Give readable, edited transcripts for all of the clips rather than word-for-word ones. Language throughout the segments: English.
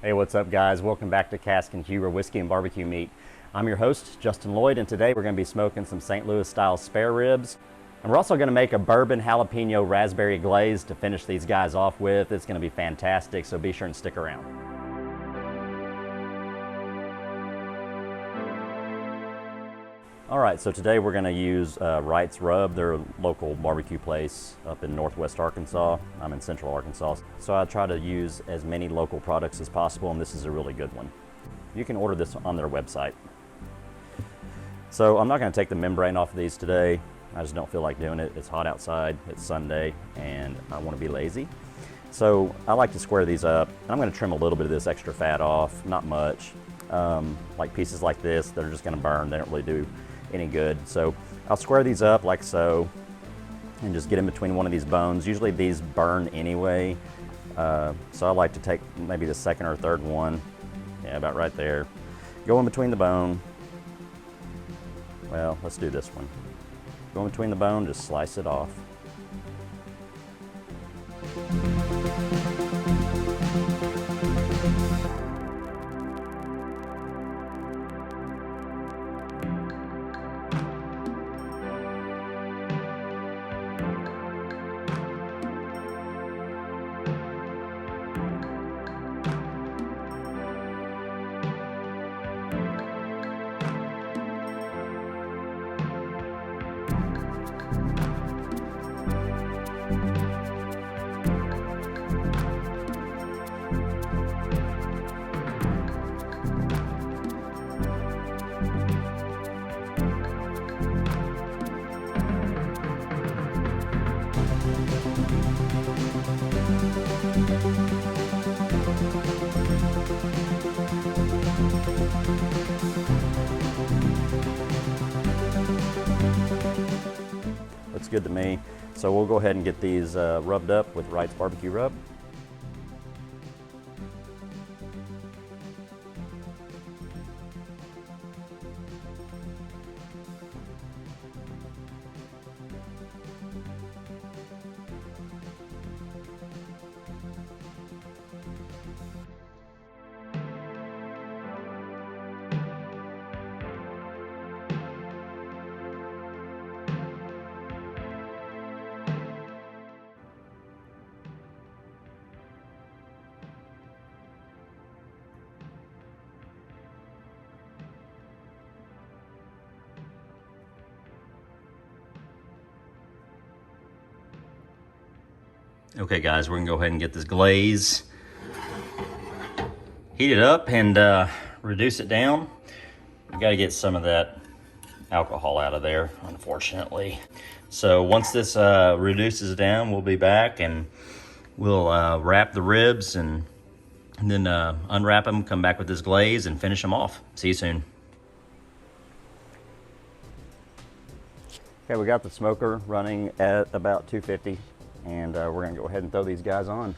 Hey, what's up guys? Welcome back to Casks-n-Que, where whiskey and barbecue meet. I'm your host, Justin Lloyd, and today we're going to be smoking some St. Louis style spare ribs. And we're also going to make a bourbon jalapeno raspberry glaze to finish these guys off with. It's going to be fantastic, so be sure and stick around. All right, so today we're going to use Wright's Rub. They're a local barbecue place up in northwest Arkansas. I'm in central Arkansas. So I try to use as many local products as possible, and this is a really good one. You can order this on their website. So I'm not going to take the membrane off of these today. I just don't feel like doing it. It's hot outside, it's Sunday, and I want to be lazy. So I like to square these up, and I'm going to trim a little bit of this extra fat off, not much. Like pieces like this, they're just going to burn. They don't really do any good. So I'll square these up like so and just get in between one of these bones. Usually these burn anyway, so I like to take maybe the second or third one, yeah, about right there, go in between the bone. Well, let's do this one. Go in between the bone, just slice it off. Looks good to me. So we'll go ahead and get these rubbed up with Wright's barbecue rub. Okay guys, we're gonna go ahead and get this glaze, heat it up and reduce it down. We gotta get some of that alcohol out of there, unfortunately. So once this reduces down, we'll be back and we'll wrap the ribs and then unwrap them, come back with this glaze and finish them off. See you soon. Okay, we got the smoker running at about 250. And we're gonna go ahead and throw these guys on.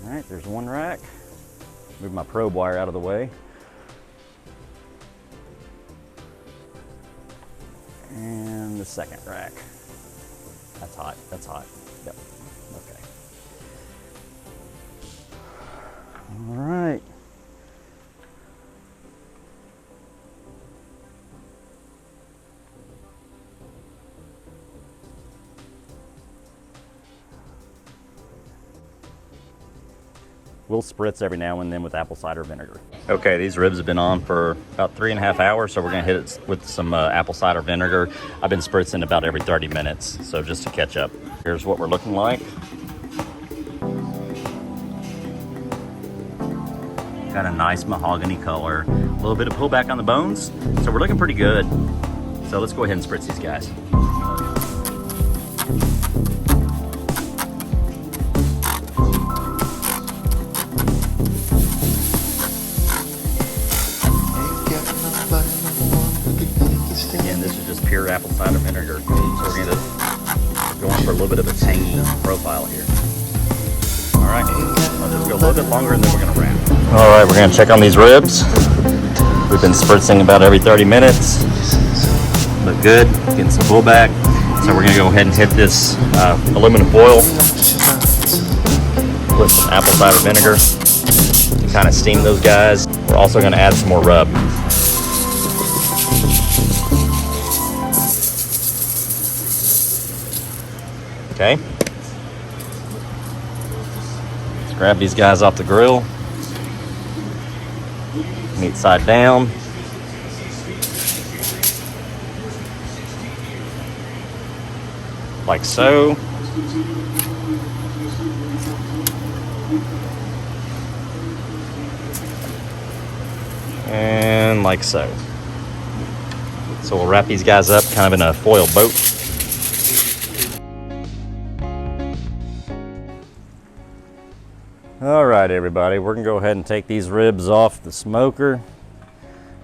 All right, there's one rack. Move my probe wire out of the way. And the second rack. That's hot, that's hot. Yep, okay. All right. We'll spritz every now and then with apple cider vinegar. Okay, these ribs have been on for about 3.5 hours, so we're gonna hit it with some apple cider vinegar. I've been spritzing about every 30 minutes, so just to catch up. Here's what we're looking like. Got a nice mahogany color, a little bit of pullback on the bones, so we're looking pretty good. So let's go ahead and spritz these guys. Again, this is just pure apple cider vinegar. So we're going for a little bit of a tangy profile here. All right, I'll just go a little bit longer and then we're gonna wrap. All right, we're gonna check on these ribs. We've been spritzing about every 30 minutes. Look good, getting some pullback. So we're gonna go ahead and hit this aluminum foil put some apple cider vinegar to kind of steam those guys. We're also going to add some more rub. Okay. Let's grab these guys off the grill. Meat side down. Like so. And like so. So we'll wrap these guys up kind of in a foil boat. All right, everybody, we're gonna go ahead and take these ribs off the smoker.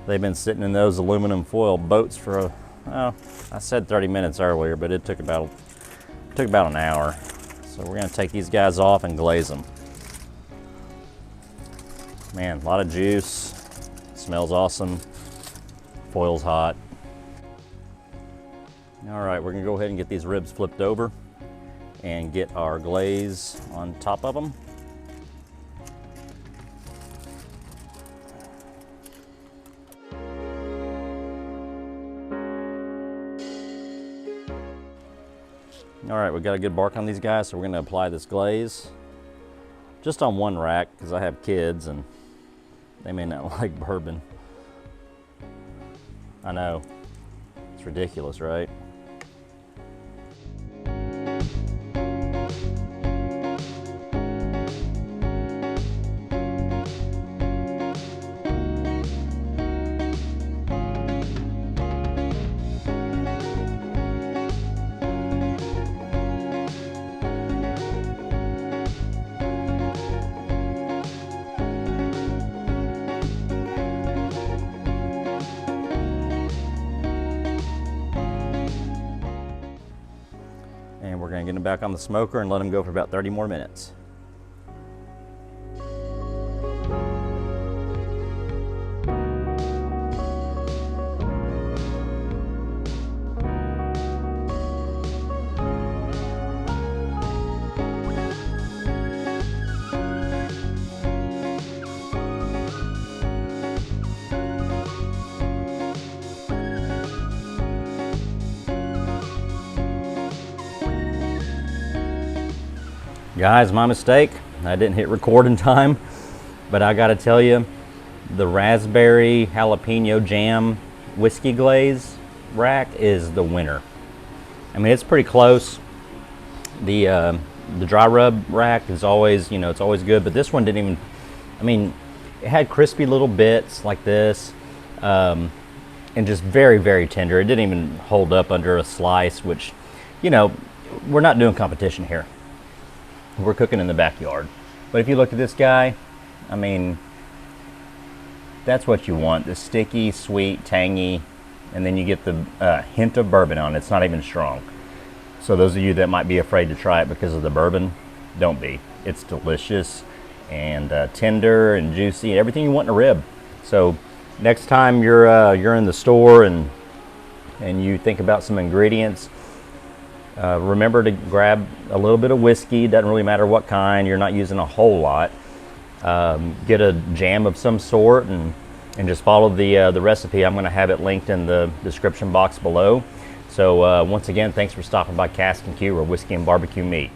They've been sitting in those aluminum foil boats for, well, I said 30 minutes earlier, but it took about an hour. So we're gonna take these guys off and glaze them. Man, a lot of juice. Smells awesome. Foil's hot. All right, we're gonna go ahead and get these ribs flipped over and get our glaze on top of them. All right, we got a good bark on these guys, so we're gonna apply this glaze just on one rack because I have kids and they may not like bourbon. I know, it's ridiculous, right? And we're gonna get them back on the smoker and let them go for about 30 more minutes. Guys, my mistake. I didn't hit record in time, but I gotta tell you, the raspberry jalapeno jam whiskey glaze rack is the winner. I mean, it's pretty close. The dry rub rack is always, you know, it's always good, but this one didn't even, I mean, it had crispy little bits like this, and just very, very tender. It didn't even hold up under a slice, which, you know, we're not doing competition here. We're cooking in the backyard. But if you look at this guy, I mean, that's what you want. The sticky, sweet, tangy, and then you get the hint of bourbon on it. It's not even strong. So those of you that might be afraid to try it because of the bourbon, don't be. It's delicious and tender and juicy, everything you want in a rib. So next time you're in the store and you think about some ingredients, remember to grab a little bit of whiskey. Doesn't really matter what kind. You're not using a whole lot. Get a jam of some sort and just follow the recipe. I'm going to have it linked in the description box below. So once again, thanks for stopping by Casks-n-Que, where whiskey and barbecue meet.